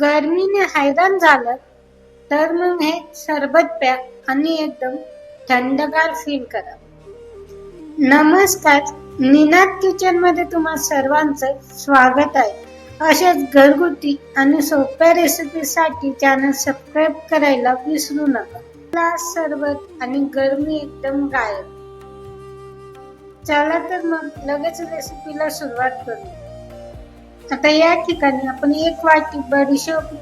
गर्मीने हैराण झालं तर मग हे सरबत प्या आणि एकदम थंडगार फील करा. नमस्कार, निनाद किचन मध्ये तुम्हा सर्वांचं स्वागत आहे. अशाच घरगुती आणि सोप्या रेसिपीसाठी चॅनल सबस्क्राईब करायला विसरू नका. ग्लास सरबत आणि गरमी एकदम गायब. चला तर मग लगेच रेसिपीला सुरुवात करू. आता या ठिकाणी आपण 1 वाटी बडीशोप,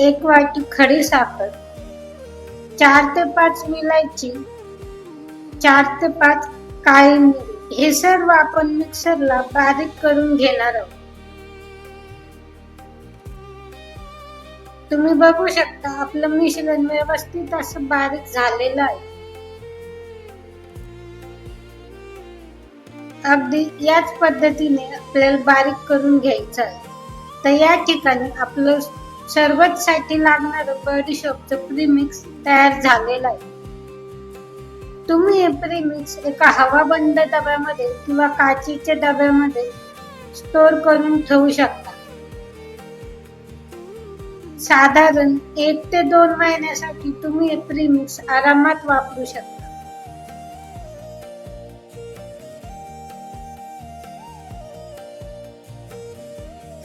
1 वाटी खडी साखर, 4 ते 5 विलायची, 4 ते 5 काळी मिरी हे सर्व आपण मिक्सरला बारीक करून घेणार आहोत. तुम्ही बघू शकता आपलं मिश्रण व्यवस्थित असं बारीक झालेलं आहे. अगदी याच पद्धतीने आपल्याला बारीक करून घ्यायचं आहे. तर या ठिकाणी आपलं सरबतसाठी लागणारं बडीशोपचं प्रीमिक्स तयार झालेलं आहे. तुम्ही हे प्रीमिक्स एका हवाबंद डब्यामध्ये किंवा काचेच्या डब्यामध्ये स्टोर करून ठेवू शकता. साधारण 1 ते 2 महिन्यासाठी तुम्ही हे प्रीमिक्स आरामात वापरू शकता.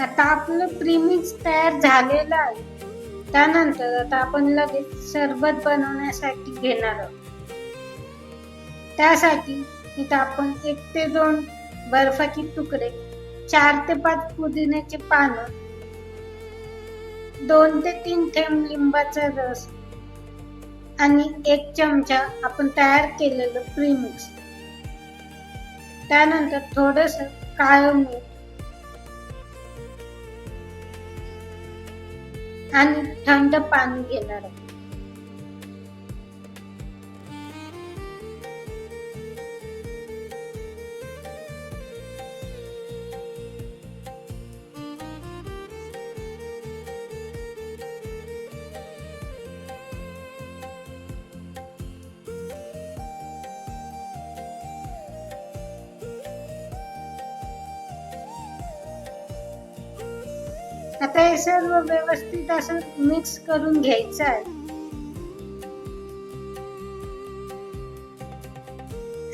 आता आपलं प्रीमिक्स तयार झालेलं आहे. त्यानंतर आता आपण लगेच सरबत बनवण्यासाठी घेणार आहोत. त्यासाठी इथं आपण 1 ते 2 बर्फाचे तुकडे, 4 ते 5 पुदिन्याची पानं, 2 ते 3 थेंब लिंबाचा रस आणि 1 चमचा आपण तयार केलेलं प्रीमिक्स, त्यानंतर थोडंसं काळं मीठ आणि थंड पाणी घेणार आहोत. आता हे सर्व व्यवस्थित असं मिक्स करून घ्यायचं आहे.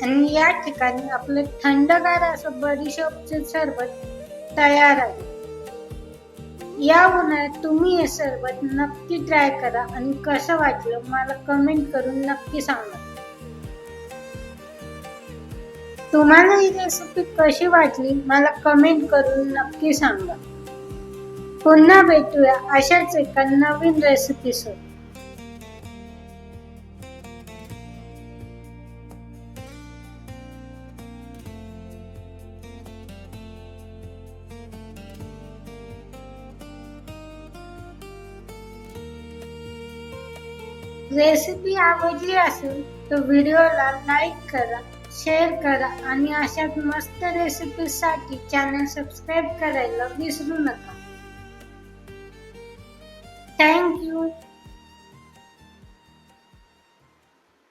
आणि या ठिकाणी आपलं थंडगार असं बडीशोपचे सरबत तयार आहे. या उन्हाळ्यात तुम्ही हे सरबत नक्की ट्राय करा आणि कसं वाटलं मला कमेंट करून नक्की सांगा. तुम्हाला ही रेसिपी कशी वाटली मला कमेंट करून नक्की सांगा. पुन्हा भेटूया अशाच एका नवीन रेसिपीसोबत. रेसिपी आवडली असेल तर व्हिडिओला लाईक करा, शेअर करा आणि अशाच मस्त रेसिपीसाठी चॅनल सबस्क्राईब करायला विसरू नका. Thank you.